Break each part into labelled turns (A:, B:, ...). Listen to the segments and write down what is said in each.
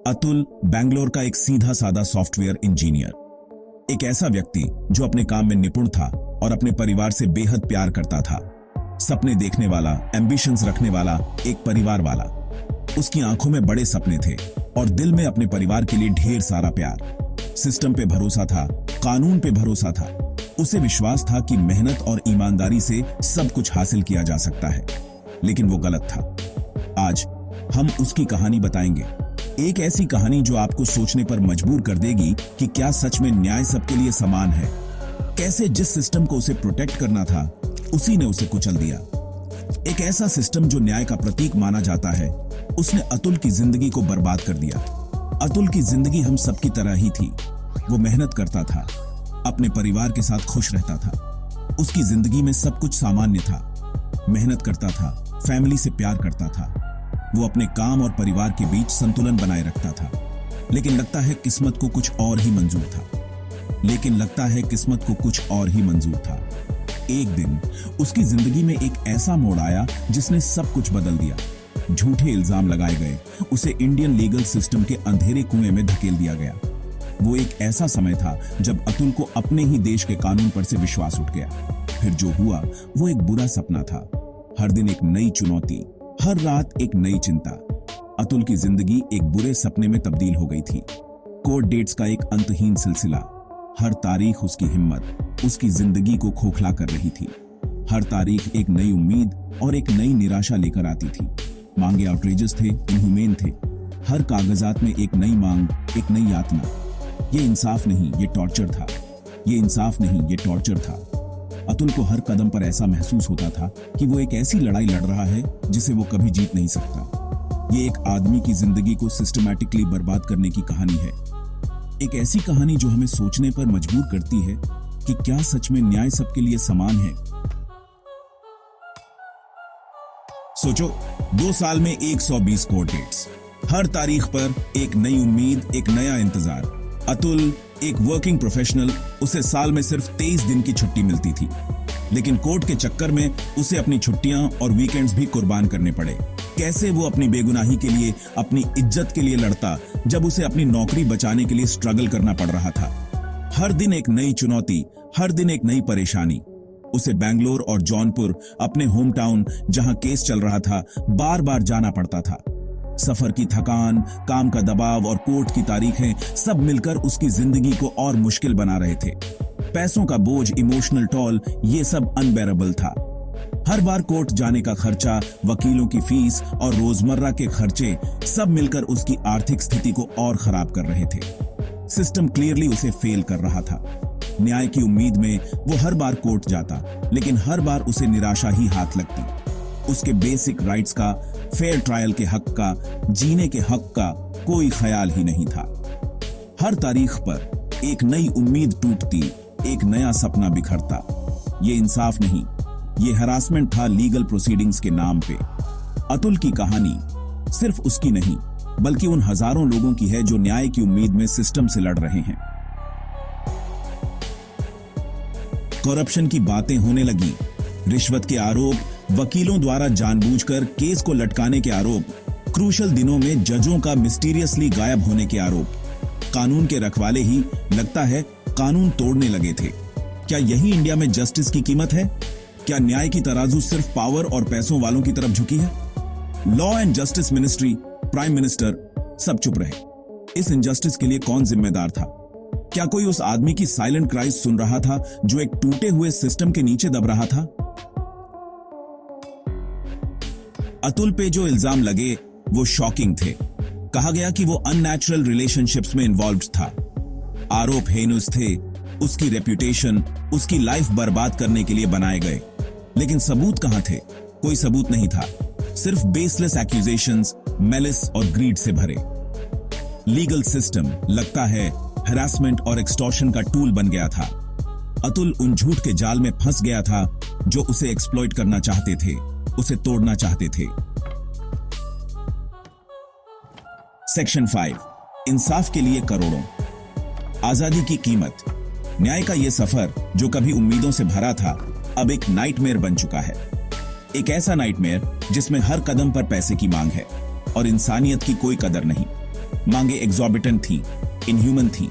A: अतुल बेंगलोर का एक सीधा साधा सॉफ्टवेयर इंजीनियर, एक ऐसा व्यक्ति जो अपने काम में निपुण था और अपने परिवार से बेहद प्यार करता था। सपने देखने वाला, एम्बिशंस रखने वाला, एक परिवार वाला। उसकी आंखों में बड़े सपने थे और दिल में अपने परिवार के लिए ढेर सारा प्यार। सिस्टम पे भरोसा था, कानून पे भरोसा था। उसे विश्वास था कि मेहनत और ईमानदारी से सब कुछ हासिल किया जा सकता है, लेकिन वो गलत था। आज हम उसकी कहानी बताएंगे, एक ऐसी कहानी जो आपको सोचने पर मजबूर कर देगी कि क्या सच में न्याय सबके लिए समान है। कैसे जिस सिस्टम को उसे प्रोटेक्ट करना था, उसी ने उसे कुचल दिया। एक ऐसा सिस्टम जो न्याय का प्रतीक माना जाता है, उसने अतुल की जिंदगी को बर्बाद कर दिया। अतुल की जिंदगी हम सबकी तरह ही थी। वो मेहनत करता था, अपने परिवार के साथ खुश रहता था। उसकी जिंदगी में सब कुछ सामान्य था। मेहनत करता था, फैमिली से प्यार करता था। वो अपने काम और परिवार के बीच संतुलन बनाए रखता था। लेकिन लगता है किस्मत को कुछ और ही मंजूर था। एक दिन उसकी जिंदगी में एक ऐसा मोड़ आया जिसने सब कुछ बदल दिया। झूठे इल्जाम लगाए गए, उसे इंडियन लीगल सिस्टम के अंधेरे कुएं में धकेल दिया गया। वो एक ऐसा समय था जब अतुल को अपने ही देश के कानून पर से विश्वास उठ गया। फिर जो हुआ वो एक बुरा सपना था। हर दिन एक नई चुनौती, हर रात एक नई चिंता। अतुल की जिंदगी एक बुरे सपने में तब्दील हो गई थी। कोर्ट डेट्स का एक अंतहीन सिलसिला। हर तारीख उसकी हिम्मत, उसकी जिंदगी को खोखला कर रही थी। हर तारीख एक नई उम्मीद और एक नई निराशा लेकर आती थी। मांगे आउटरेजस थे, इनह्यूमेन थे। हर कागजात में एक नई मांग, एक नई यातना। ये इंसाफ नहीं, ये टॉर्चर था। अतुल को हर कदम पर ऐसा महसूस होता था कि वो एक ऐसी लड़ाई लड़ रहा है जिसे वो कभी जीत नहीं सकता। ये एक आदमी की जिंदगी को सिस्टमैटिकली बर्बाद करने की कहानी है। एक ऐसी कहानी जो हमें सोचने पर मजबूर करती है कि क्या सच में न्याय सबके लिए समान है। सोचो, 2 साल में 120 कोर्ट डेट्स, हर तारीख पर एक नई उम्मीद, एक नया इंतजार। अतुल एक वर्किंग प्रोफेशनल, उसे साल में सिर्फ 23 दिन की छुट्टी मिलती थी। लेकिन कोर्ट के चक्कर में उसे अपनी छुट्टियां और वीकेंड्स भी कुर्बान करने पड़े। कैसे वो अपनी बेगुनाही के लिए, अपनी इज्जत के लिए लड़ता, जब उसे अपनी नौकरी बचाने के लिए स्ट्रगल करना पड़ रहा था। हर दिन एक नई चुनौती, हर दिन एक नई परेशानी। उसे बेंगलोर और जौनपुर, अपने होम टाउन जहां केस चल रहा था, बार बार जाना पड़ता था। सफर की थकान, काम का दबाव और कोर्ट की तारीखें सब मिलकर उसकी जिंदगी को और मुश्किल बना रहे थे। पैसों का बोझ, इमोशनल टॉल, ये सब अनबेरेबल था। हर बार कोर्ट जाने का खर्चा, वकीलों की फीस और रोजमर्रा के खर्चे सब मिलकर उसकी आर्थिक स्थिति को और खराब कर रहे थे। सिस्टम क्लियरली उसे फेल कर रहा था। न्याय की उम्मीद में वो हर बार कोर्ट जाता, लेकिन हर बार उसे निराशा ही हाथ लगती। उसके बेसिक राइट्स का, फेयर ट्रायल के हक का, जीने के हक का कोई ख्याल ही नहीं था। हर तारीख पर एक नई उम्मीद टूटती, एक नया सपना बिखरता। ये इंसाफ नहीं, ये हरासमेंट था लीगल प्रोसीडिंग्स के नाम पे। अतुल की कहानी सिर्फ उसकी नहीं, बल्कि उन हजारों लोगों की है जो न्याय की उम्मीद में सिस्टम से लड़ रहे हैं। करप्शन की बातें होने लगी, रिश्वत के आरोप, वकीलों द्वारा जानबूझकर केस को लटकाने के आरोप, क्रूशल दिनों में जजों का मिस्टीरियसली गायब होने के आरोप। कानून के रखवाले ही लगता है कानून तोड़ने लगे थे। क्या यही इंडिया में जस्टिस की कीमत है? क्या न्याय की तराजू सिर्फ पावर और पैसों वालों की तरफ झुकी है? Law and justice ministry, prime minister सब चुप रहे। इस इनजस्टिस के लिए कौन जिम्मेदार था? क्या कोई उस आदमी की साइलेंट क्राइज सुन रहा था जो एक टूटे हुए सिस्टम के नीचे दब रहा था? अतुल पे जो इल्जाम लगे वो शॉकिंग थे। कहा गया कि वो अननेचुरल रिलेशनशिप्स में इन्वॉल्व्ड था। आरोप हेनुस थे, उसकी रेप्यूटेशन, उसकी लाइफ बर्बाद करने के लिए बनाए गए। लेकिन सबूत कहां थे? कोई सबूत नहीं था, सिर्फ बेसलेस एक्यूजेशंस, मेलिस और ग्रीड से भरे। लीगल सिस्टम लगता है हरासमेंट और एक्सटॉर्शन का टूल बन गया था। अतुल उन झूठ के जाल में फंस गया था जो उसे एक्सप्लॉइट करना चाहते थे, उसे तोड़ना चाहते थे। सेक्शन 5, इंसाफ के लिए करोड़ों। आजादी की कीमत। न्याय का यह सफर जो कभी उम्मीदों से भरा था, अब एक नाइटमेयर बन चुका है। एक ऐसा नाइटमेयर जिसमें हर कदम पर पैसे की मांग है और इंसानियत की कोई कदर नहीं। मांगे एग्जॉर्बिटेंट थी, इनह्यूमन थी,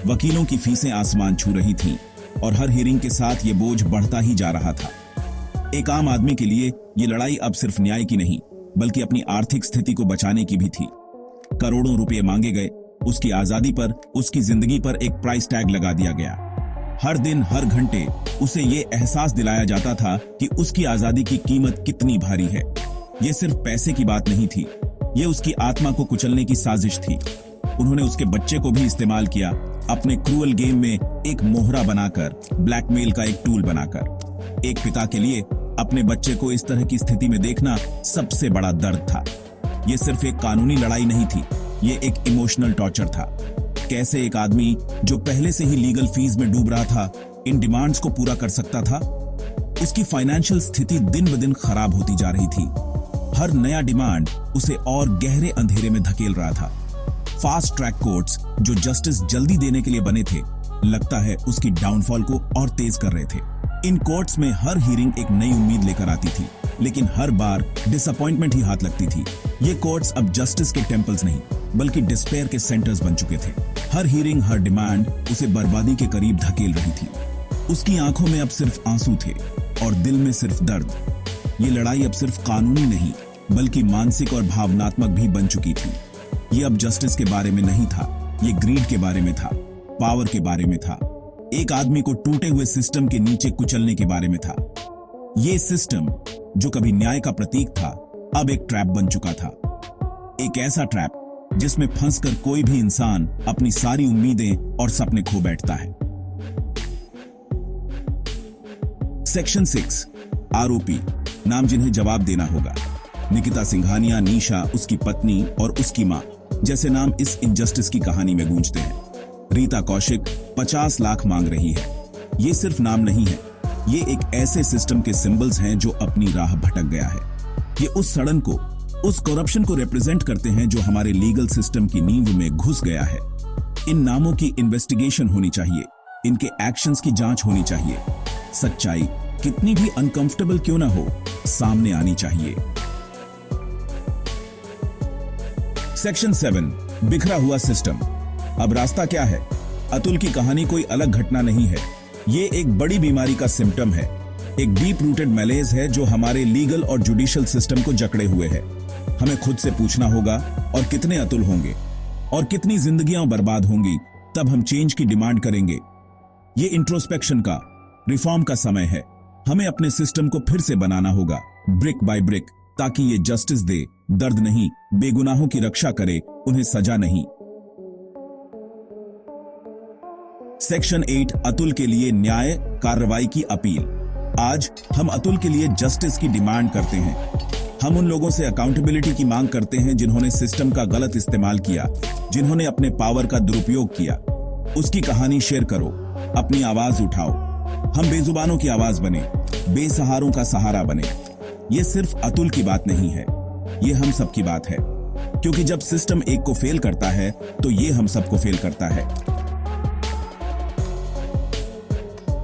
A: वकीलों की फीसें आसमान छू रही थीं और हर हियरिंग के साथ ये बोझ बढ़ता ही जा रहा था। एक आम आदमी के लिए ये लड़ाई अब सिर्फ न्याय की नहीं बल्कि अपनी आर्थिक स्थिति को बचाने की भी थी। करोड़ों रुपए मांगे गए, उसकी आजादी पर, उसकी जिंदगी पर एक प्राइस टैग लगा दिया गया। हर दिन हर घंटे उसे ये एहसास दिलाया जाता था कि उसकी आजादी की कीमत कितनी भारी है। ये सिर्फ पैसे की बात नहीं थी, ये उसकी आत्मा को कुचलने की साजिश थी। उन्होंने उसके बच्चे को भी इस्तेमाल किया, अपने क्रूअल गेम में एक मोहरा बनाकर, ब्लैकमेल का एक टूल बनाकर। एक पिता के लिए अपने बच्चे को इस तरह की स्थिति में देखना सबसे बड़ा दर्द था। यह सिर्फ एक कानूनी लड़ाई नहीं थी, ये एक इमोशनल टॉर्चर था। कैसे एक आदमी जो पहले से ही लीगल फीस में डूब रहा था, इन डिमांड्स को पूरा कर सकता था? उसकी फाइनेंशियल स्थिति दिन ब दिन खराब होती जा रही थी। हर नया डिमांड उसे और गहरे अंधेरे में धकेल रहा था। फास्ट ट्रैक कोर्ट्स जो जस्टिस जल्दी देने के लिए बने थे, लगता है उसकी डाउनफॉल को और तेज कर रहे थे। इन कोर्ट्स में हर हियरिंग एक नई उम्मीद लेकर आती थी, लेकिन हर बार डिसअपॉइंटमेंट ही हाथ लगती थी। ये कोर्ट्स अब जस्टिस के टेंपल्स नहीं बल्कि डिस्पेयर के सेंटर्स बन चुके थे। हर हियरिंग, हर डिमांड उसे बर्बादी के करीब धकेल रही थी। उसकी आंखों में अब सिर्फ आंसू थे और दिल में सिर्फ दर्द। ये लड़ाई अब सिर्फ कानूनी नहीं बल्कि मानसिक और भावनात्मक भी बन चुकी थी। ये अब जस्टिस के बारे में नहीं था, ये ग्रीड के बारे में था, पावर के बारे में था, एक आदमी को टूटे हुए सिस्टम के नीचे कुचलने के बारे में था। ये सिस्टम जो कभी न्याय का प्रतीक था, अब एक ट्रैप बन चुका था। एक ऐसा ट्रैप जिसमें फंसकर कोई भी इंसान अपनी सारी उम्मीदें और सपने खो बैठता है। सेक्शन 6 आरोपी, नाम जिन्हें जवाब देना होगा। निकिता सिंघानिया, नीशा, उसकी पत्नी और उसकी मां जैसे नाम इस इनजस्टिस की कहानी में गूंजते हैं। रीता कौशिक 50 लाख मांग रही है। ये सिर्फ नाम नहीं है, ये एक ऐसे सिस्टम के सिंबल्स हैं जो अपनी राह भटक गया है। ये उस सड़न को, उस करप्शन को रिप्रेजेंट करते हैं जो हमारे लीगल सिस्टम की नींव में घुस गया है। इन नामों की इन्वेस्टिगेशन होनी चाहिए, इनके एक्शंस की जांच होनी चाहिए। सच्चाई कितनी भी अनकंफर्टेबल क्यों ना हो, सामने आनी चाहिए। सेक्शन 7 बिखरा हुआ सिस्टम। अब रास्ता क्या है? अतुल की कहानी कोई अलग घटना नहीं है, ये एक बड़ी बीमारी का सिम्टम है, एक डीप रूटेड मैलेज है जो हमारे लीगल और जुडिशियल सिस्टम को जकड़े हुए है। हमें खुद से पूछना होगा, और कितने अतुल होंगे और कितनी जिंदगियां बर्बाद होंगी, तब हम चेंज की डिमांड करेंगे। ये इंट्रोस्पेक्शन का, रिफॉर्म का समय है। हमें अपने सिस्टम को फिर से बनाना होगा, ब्रिक बाय ब्रिक, ताकि ये जस्टिस दे, दर्द नहीं, बेगुनाहों की रक्षा करे, उन्हें सजा नहीं। सेक्शन 8 अतुल के लिए न्याय कार्रवाई की अपील। आज हम अतुल के लिए जस्टिस की डिमांड करते हैं। हम उन लोगों से अकाउंटेबिलिटी की मांग करते हैं जिन्होंने सिस्टम का गलत इस्तेमाल किया, जिन्होंने अपने पावर का दुरुपयोग किया। उसकी कहानी शेयर करो, अपनी आवाज उठाओ। हम बेजुबानों की आवाज बने, बेसहारों का सहारा बने। ये सिर्फ अतुल की बात नहीं है, ये हम सब की बात है, क्योंकि जब सिस्टम एक को फेल करता है तो ये हम सबको फेल करता है।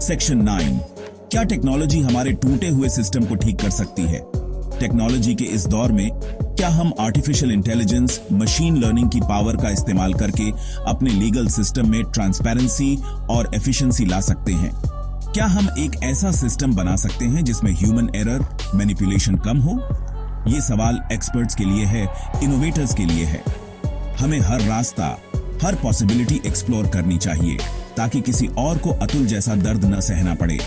A: सेक्शन 9 क्या टेक्नोलॉजी हमारे टूटे हुए सिस्टम को ठीक कर सकती है? टेक्नोलॉजी के इस दौर में क्या हम आर्टिफिशियल इंटेलिजेंस, मशीन लर्निंग की पावर का इस्तेमाल करके अपने लीगल सिस्टम में ट्रांसपेरेंसी और एफिशिएंसी ला सकते हैं? क्या हम एक ऐसा सिस्टम बना सकते हैं जिसमें ह्यूमन एरर, मैनिपुलेशन कम हो? ये सवाल एक्सपर्ट्स के लिए है, इनोवेटर्स के लिए है। हमें हर रास्ता, हर पॉसिबिलिटी एक्सप्लोर करनी चाहिए ताकि किसी और को अतुल जैसा दर्द न सहना पड़े।